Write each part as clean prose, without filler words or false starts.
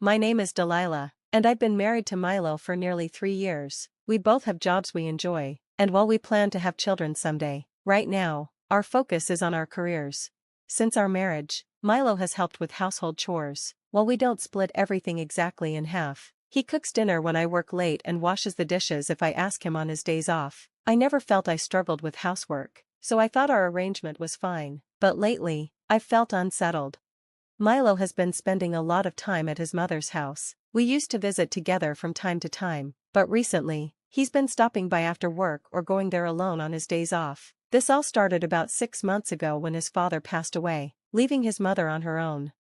My name is Delilah, and I've been married to Milo for nearly 3 years. We both have jobs we enjoy, and while we plan to have children someday, right now, our focus is on our careers. Since our marriage, Milo has helped with household chores. While we don't split everything exactly in half, he cooks dinner when I work late and washes the dishes if I ask him on his days off. I never felt I struggled with housework, so I thought our arrangement was fine, but lately, I've felt unsettled. Milo has been spending a lot of time at his mother's house. We used to visit together from time to time, but recently, he's been stopping by after work or going there alone on his days off. This all started about 6 months ago when his father passed away, leaving his mother on her own.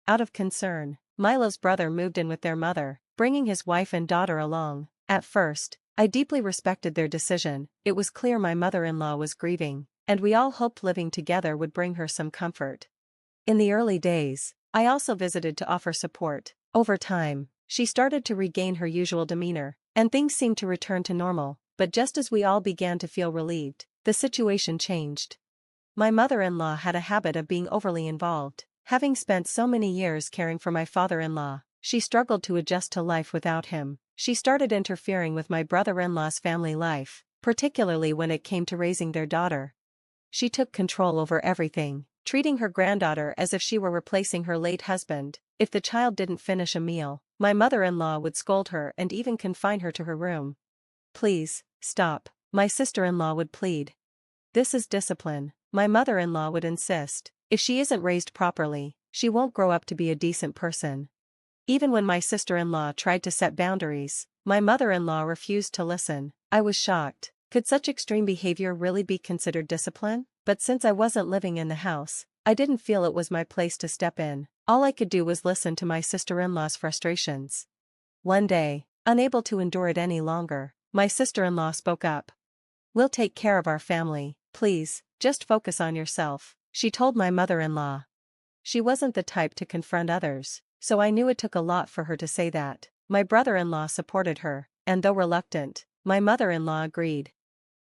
Out of concern, Milo's brother moved in with their mother, bringing his wife and daughter along. At first, I deeply respected their decision. It was clear my mother-in-law was grieving, and we all hoped living together would bring her some comfort. In the early days, I also visited to offer support. Over time, she started to regain her usual demeanor, and things seemed to return to normal, but just as we all began to feel relieved, the situation changed. My mother-in-law had a habit of being overly involved. Having spent so many years caring for my father-in-law, she struggled to adjust to life without him. She started interfering with my brother-in-law's family life, particularly when it came to raising their daughter. She took control over everything, treating her granddaughter as if she were replacing her late husband. If the child didn't finish a meal, my mother-in-law would scold her and even confine her to her room. "Please, stop," my sister-in-law would plead. "This is discipline," my mother-in-law would insist. "If she isn't raised properly, she won't grow up to be a decent person." Even when my sister-in-law tried to set boundaries, my mother-in-law refused to listen. I was shocked. Could such extreme behavior really be considered discipline? But since I wasn't living in the house, I didn't feel it was my place to step in. All I could do was listen to my sister-in-law's frustrations. One day, unable to endure it any longer, my sister-in-law spoke up. "We'll take care of our family, please, just focus on yourself," she told my mother-in-law. She wasn't the type to confront others, so I knew it took a lot for her to say that. My brother-in-law supported her, and though reluctant, my mother-in-law agreed.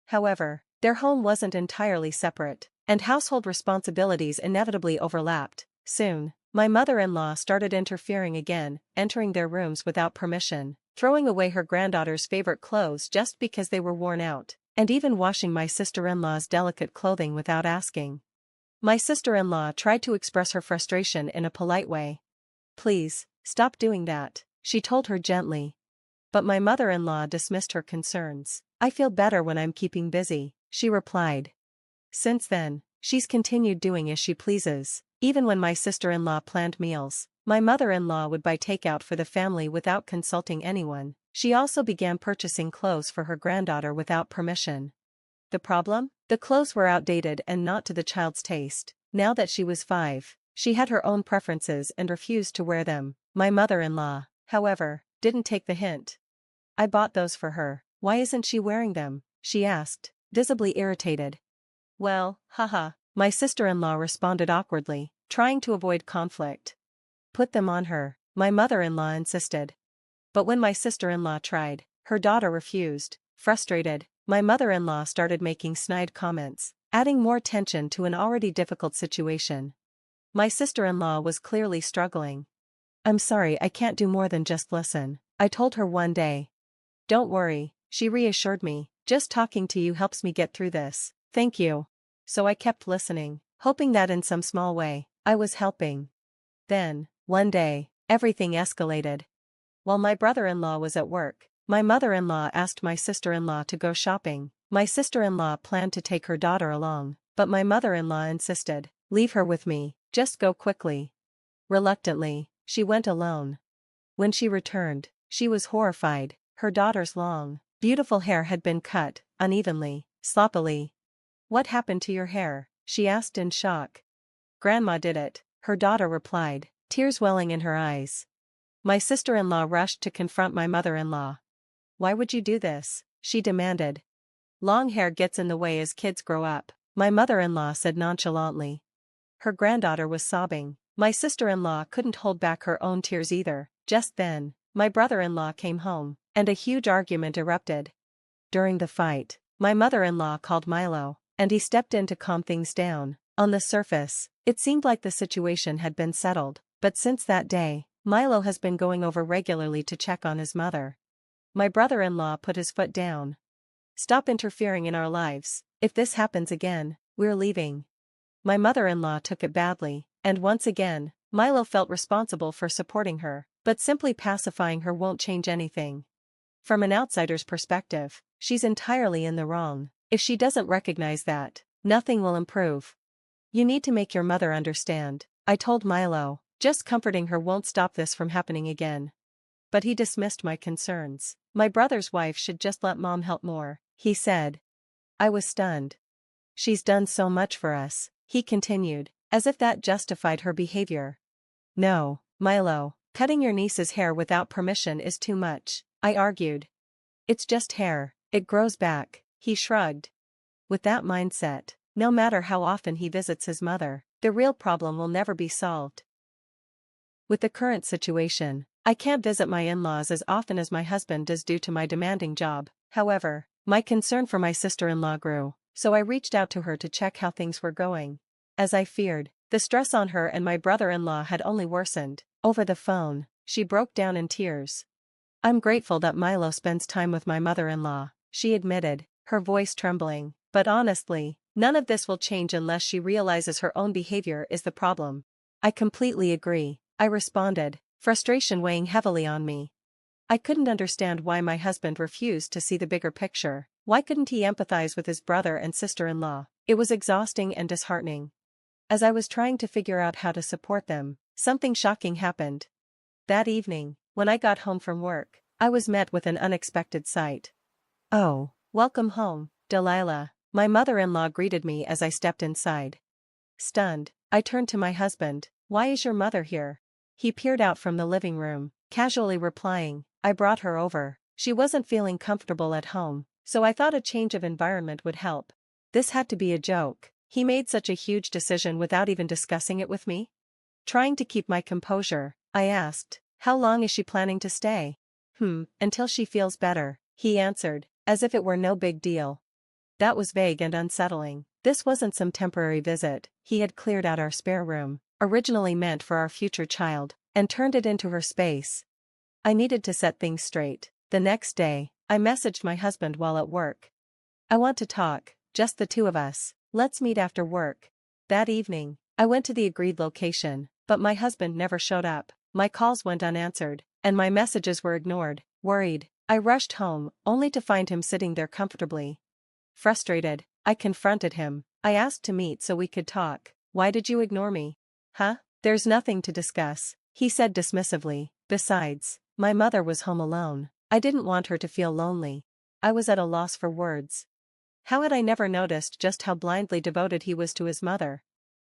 However, their home wasn't entirely separate, and household responsibilities inevitably overlapped. Soon, my mother-in-law started interfering again, entering their rooms without permission, throwing away her granddaughter's favorite clothes just because they were worn out, and even washing my sister-in-law's delicate clothing without asking. My sister-in-law tried to express her frustration in a polite way. "Please, stop doing that," she told her gently. But my mother-in-law dismissed her concerns. "I feel better when I'm keeping busy," she replied. Since then, she's continued doing as she pleases. Even when my sister-in-law planned meals, my mother-in-law would buy takeout for the family without consulting anyone. She also began purchasing clothes for her granddaughter without permission. The problem? The clothes were outdated and not to the child's taste. Now that she was 5, she had her own preferences and refused to wear them. My mother-in-law, however, didn't take the hint. "I bought those for her. Why isn't she wearing them?" she asked, visibly irritated. "Well, haha," my sister-in-law responded awkwardly, trying to avoid conflict. "Put them on her," my mother-in-law insisted. But when my sister-in-law tried, her daughter refused. Frustrated, my mother-in-law started making snide comments, adding more tension to an already difficult situation. My sister-in-law was clearly struggling. "I'm sorry, I can't do more than just listen," I told her one day. "Don't worry," she reassured me, "just talking to you helps me get through this." "Thank you." So I kept listening, hoping that in some small way, I was helping. Then, one day, everything escalated. While my brother-in-law was at work, my mother-in-law asked my sister-in-law to go shopping. My sister-in-law planned to take her daughter along, but my mother-in-law insisted. "Leave her with me, just go quickly." Reluctantly, she went alone. When she returned, she was horrified. Her daughter's long, beautiful hair had been cut, unevenly, sloppily. "What happened to your hair?" she asked in shock. "Grandma did it," her daughter replied, tears welling in her eyes. My sister-in-law rushed to confront my mother-in-law. "Why would you do this?" she demanded. "Long hair gets in the way as kids grow up," my mother-in-law said nonchalantly. Her granddaughter was sobbing. My sister-in-law couldn't hold back her own tears either. Just then, my brother-in-law came home, and a huge argument erupted. During the fight, my mother-in-law called Milo, and he stepped in to calm things down. On the surface, it seemed like the situation had been settled, but since that day, Milo has been going over regularly to check on his mother. My brother-in-law put his foot down. Stop interfering in our lives. If this happens again, we're leaving. My mother-in-law took it badly, and once again, Milo felt responsible for supporting her, but simply pacifying her won't change anything. From an outsider's perspective, she's entirely in the wrong. If she doesn't recognize that, nothing will improve. You need to make your mother understand, I told Milo. Just comforting her won't stop this from happening again. But he dismissed my concerns. My brother's wife should just let mom help more, he said. I was stunned. She's done so much for us, he continued, as if that justified her behavior. No, Milo, cutting your niece's hair without permission is too much, I argued. It's just hair, it grows back, he shrugged. With that mindset, no matter how often he visits his mother, the real problem will never be solved. With the current situation, I can't visit my in-laws as often as my husband does due to my demanding job. However, my concern for my sister-in-law grew, so I reached out to her to check how things were going. As I feared, the stress on her and my brother-in-law had only worsened. Over the phone, she broke down in tears. I'm grateful that Milo spends time with my mother-in-law, she admitted, her voice trembling. But honestly, none of this will change unless she realizes her own behavior is the problem. I completely agree, I responded, frustration weighing heavily on me. I couldn't understand why my husband refused to see the bigger picture. Why couldn't he empathize with his brother and sister-in-law? It was exhausting and disheartening. As I was trying to figure out how to support them, something shocking happened. That evening, when I got home from work, I was met with an unexpected sight. Oh, welcome home, Delilah, my mother-in-law greeted me as I stepped inside. Stunned, I turned to my husband. Why is your mother here? He peered out from the living room, casually replying, I brought her over. She wasn't feeling comfortable at home, so I thought a change of environment would help. This had to be a joke. He made such a huge decision without even discussing it with me? Trying to keep my composure, I asked, how long is she planning to stay? Until she feels better, he answered, as if it were no big deal. That was vague and unsettling. This wasn't some temporary visit. He had cleared out our spare room, originally meant for our future child, and turned it into her space. I needed to set things straight. The next day, I messaged my husband while at work. I want to talk, just the two of us. Let's meet after work. That evening, I went to the agreed location, but my husband never showed up. My calls went unanswered, and my messages were ignored. Worried, I rushed home, only to find him sitting there comfortably. Frustrated, I confronted him. I asked to meet so we could talk. Why did you ignore me? Huh? There's nothing to discuss, he said dismissively. Besides, my mother was home alone. I didn't want her to feel lonely. I was at a loss for words. How had I never noticed just how blindly devoted he was to his mother?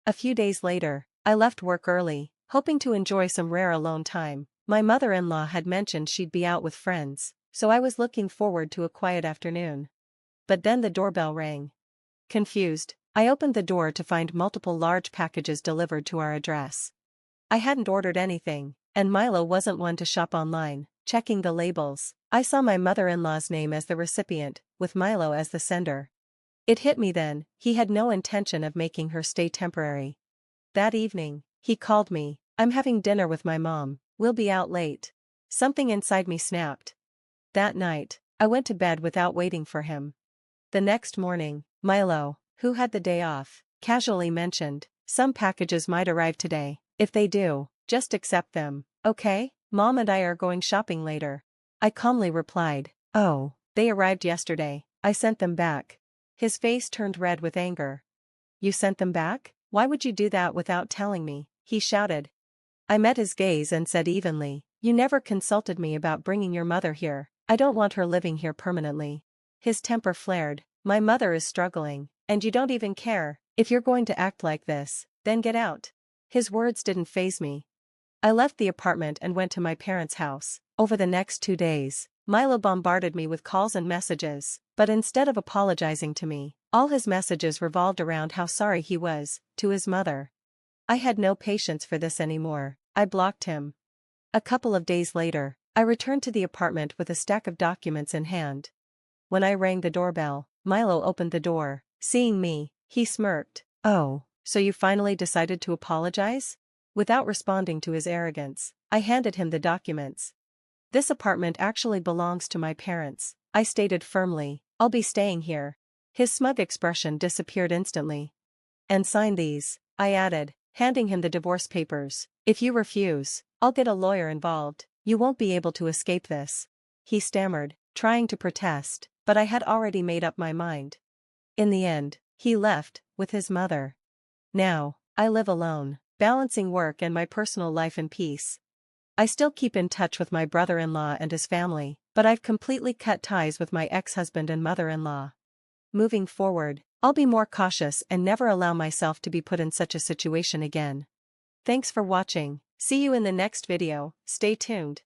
A few days later, I left work early, hoping to enjoy some rare alone time. My mother-in-law had mentioned she'd be out with friends, so I was looking forward to a quiet afternoon. But then the doorbell rang. Confused, I opened the door to find multiple large packages delivered to our address. I hadn't ordered anything, and Milo wasn't one to shop online. Checking the labels, I saw my mother-in-law's name as the recipient, with Milo as the sender. It hit me then, he had no intention of making her stay temporary. That evening, he called me. I'm having dinner with my mom, we'll be out late. Something inside me snapped. That night, I went to bed without waiting for him. The next morning, Milo, who had the day off, casually mentioned, some packages might arrive today. If they do, just accept them, okay? Mom and I are going shopping later. I calmly replied, oh, they arrived yesterday, I sent them back. His face turned red with anger. You sent them back? Why would you do that without telling me? He shouted. I met his gaze and said evenly, you never consulted me about bringing your mother here. I don't want her living here permanently. His temper flared. My mother is struggling, and you don't even care. If you're going to act like this, then get out. His words didn't faze me. I left the apartment and went to my parents' house. Over the next 2 days, Milo bombarded me with calls and messages, but instead of apologizing to me, all his messages revolved around how sorry he was, to his mother. I had no patience for this anymore. I blocked him. A couple of days later, I returned to the apartment with a stack of documents in hand. When I rang the doorbell, Milo opened the door. Seeing me, he smirked. Oh, so you finally decided to apologize? Without responding to his arrogance, I handed him the documents. This apartment actually belongs to my parents, I stated firmly. I'll be staying here. His smug expression disappeared instantly. And sign these, I added, handing him the divorce papers. If you refuse, I'll get a lawyer involved. You won't be able to escape this. He stammered, trying to protest, but I had already made up my mind. In the end, he left, with his mother. Now, I live alone, balancing work and my personal life in peace. I still keep in touch with my brother-in-law and his family, but I've completely cut ties with my ex-husband and mother-in-law. Moving forward, I'll be more cautious and never allow myself to be put in such a situation again. Thanks for watching. See you in the next video. Stay tuned.